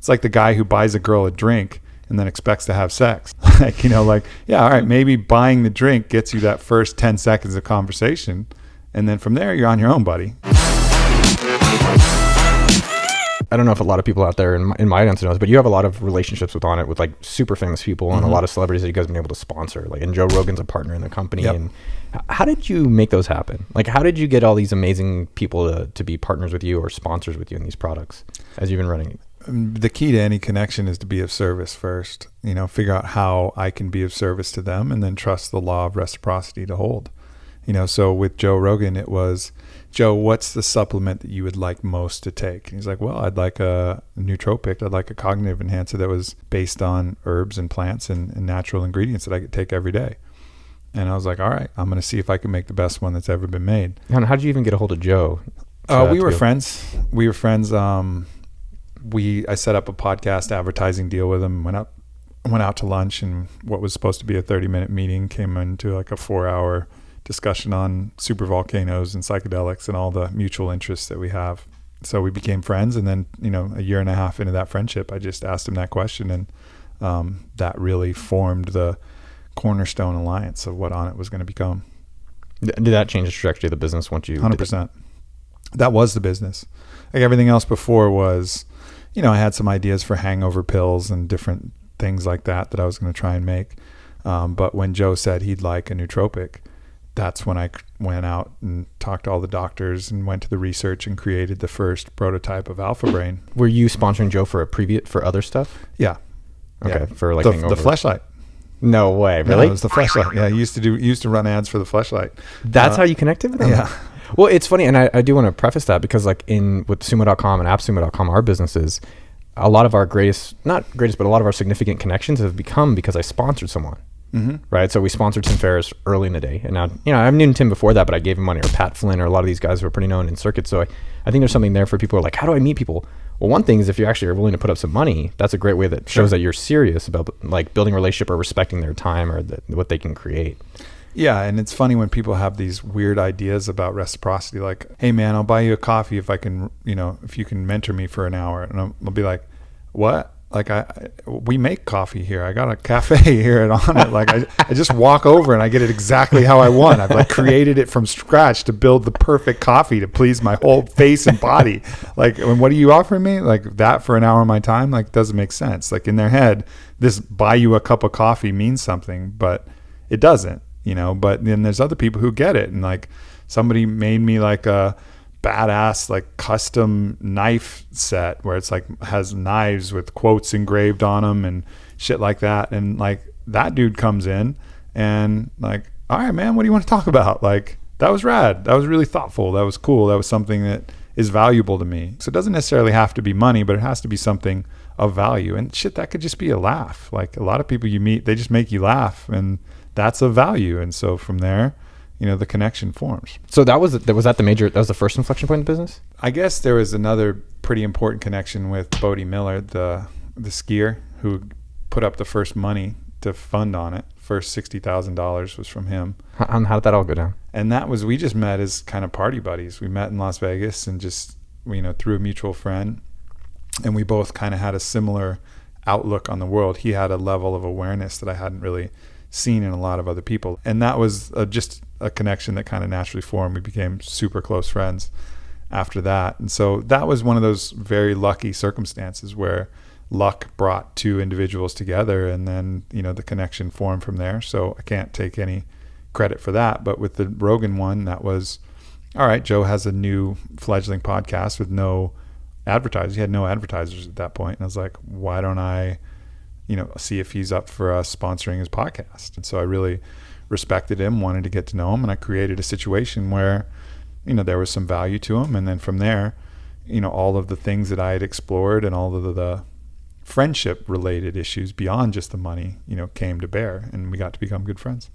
It's like the guy who buys a girl a drink and then expects to have sex. Like, yeah, all right, maybe buying the drink gets you that first 10 seconds of conversation. And then from there, you're on your own, buddy. I don't know if a lot of people out there in my audience knows, but you have a lot of relationships with Onnit with like super famous people and a lot of celebrities that you guys have been able to sponsor. Like, and Joe Rogan's a partner in the company. Yep. And how did you make those happen? Like, how did you get all these amazing people to be partners with you or sponsors with you in these products as you've been running? The key to any connection is to be of service first. Figure out how I can be of service to them, and then trust the law of reciprocity to hold. So with Joe Rogan, it was, Joe, what's the supplement that you would like most to take? And he's like, well, I'd like a nootropic. I'd like a cognitive enhancer that was based on herbs and plants and natural ingredients that I could take every day. And I was like, all right, I'm going to see if I can make the best one that's ever been made. And how did you even get a hold of Joe? We were friends. I set up a podcast advertising deal with him, went out to lunch, and what was supposed to be a 30-minute meeting came into like a 4-hour discussion on super volcanoes and psychedelics and all the mutual interests that we have. So we became friends, and then a year and a half into that friendship, I just asked him that question, and that really formed the cornerstone alliance of what Onnit was going to become. Did that change the trajectory of the business once you 100%? That was the business. Like everything else before was, I had some ideas for hangover pills and different things like that I was going to try and make. But when Joe said he'd like a nootropic, that's when I went out and talked to all the doctors and went to the research and created the first prototype of Alpha Brain. Were you sponsoring Joe for other stuff? Yeah. Okay. Yeah. For like the Fleshlight. No way. Really? No, it was the Fleshlight. Yeah. I used to run ads for the Fleshlight. That's how you connected with them? Yeah. Well, it's funny. And I do want to preface that because like with sumo.com and appsumo.com, our businesses, a lot of our but a lot of our significant connections have become because I sponsored someone. Mm-hmm. Right. So we sponsored Tim Ferriss early in the day. And now, I've known Tim before that, but I gave him money, or Pat Flynn, or a lot of these guys who are pretty known in circuits. So I think there's something there for people who are like, how do I meet people? Well, one thing is if you actually are willing to put up some money, that's a great way that shows that you're serious about like building a relationship or respecting their time or what they can create. Yeah. And it's funny when people have these weird ideas about reciprocity, like, hey man, I'll buy you a coffee if I can, if you can mentor me for an hour. And I'll be like, what? Like we make coffee here. I got a cafe here at Onnit. Like I just walk over and I get it exactly how I want. I've like created it from scratch to build the perfect coffee to please my whole face and body. Like, and what are you offering me? Like that for an hour of my time? Like doesn't make sense. Like in their head, this buy you a cup of coffee means something, but it doesn't, but then there's other people who get it. And like somebody made me like a badass like custom knife set where it's like has knives with quotes engraved on them and shit like that, and like that dude comes in and like, all right man, what do you want to talk about? Like that was rad, that was really thoughtful, that was cool, that was something that is valuable to me. So it doesn't necessarily have to be money, but it has to be something of value. And shit, that could just be a laugh. Like a lot of people you meet, they just make you laugh, and that's of value. And so from there, the connection forms. So that was the first inflection point in the business? I guess there was another pretty important connection with Bode Miller, the skier who put up the first money to fund Onnit. First $60,000 was from him. How did that all go down? And we just met as kind of party buddies. We met in Las Vegas and just, through a mutual friend. And we both kind of had a similar outlook on the world. He had a level of awareness that I hadn't really seen in a lot of other people. And that was just a connection that kind of naturally formed. We became super close friends after that. And so that was one of those very lucky circumstances where luck brought two individuals together, and then, the connection formed from there. So I can't take any credit for that. But with the Rogan one, that was, all right, Joe has a new fledgling podcast with no advertisers. He had no advertisers at that point. And I was like, why don't I see if he's up for us sponsoring his podcast? And so I really respected him, wanted to get to know him, and I created a situation where, there was some value to him. And then from there, all of the things that I had explored and all of the friendship related issues beyond just the money, came to bear, and we got to become good friends.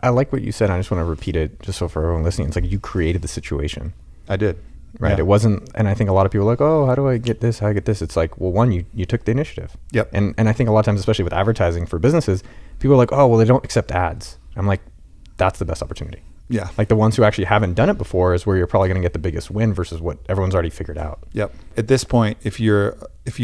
I like what you said. I just want to repeat it just so for everyone listening. It's like you created the situation. I did. Right. Yeah. It wasn't, and I think a lot of people are like, oh, how do I get this? How do I get this? It's like, well, one, you took the initiative. Yep. And I think a lot of times, especially with advertising for businesses, people are like, oh, well, they don't accept ads. I'm like, that's the best opportunity. Yeah. Like the ones who actually haven't done it before is where you're probably going to get the biggest win versus what everyone's already figured out. Yep. At this point, if you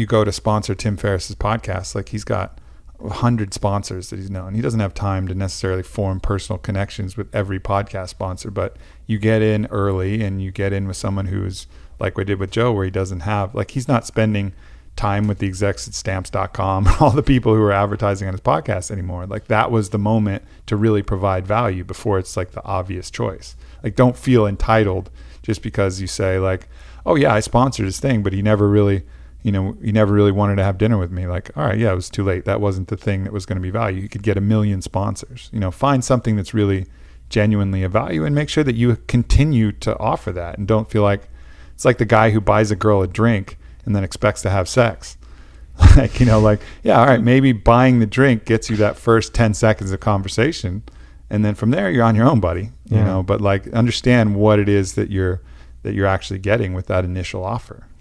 go to sponsor Tim Ferriss's podcast, like he's got 100 sponsors that he's known. He doesn't have time to necessarily form personal connections with every podcast sponsor, but you get in early and you get in with someone who's like we did with Joe, where he doesn't have, like, he's not spending time with the execs at stamps.com and all the people who are advertising on his podcast anymore. Like, that was the moment to really provide value before it's like the obvious choice. Like, don't feel entitled just because you say like, oh yeah, I sponsored his thing, but he never really wanted to have dinner with me. Like, all right, yeah, it was too late. That wasn't the thing that was going to be value. You could get 1 million sponsors. Find something that's really genuinely of value and make sure that you continue to offer that, and don't feel like it's like the guy who buys a girl a drink and then expects to have sex. Yeah, all right, maybe buying the drink gets you that first 10 seconds of conversation, and then from there you're on your own, buddy. But like, understand what it is that you're actually getting with that initial offer.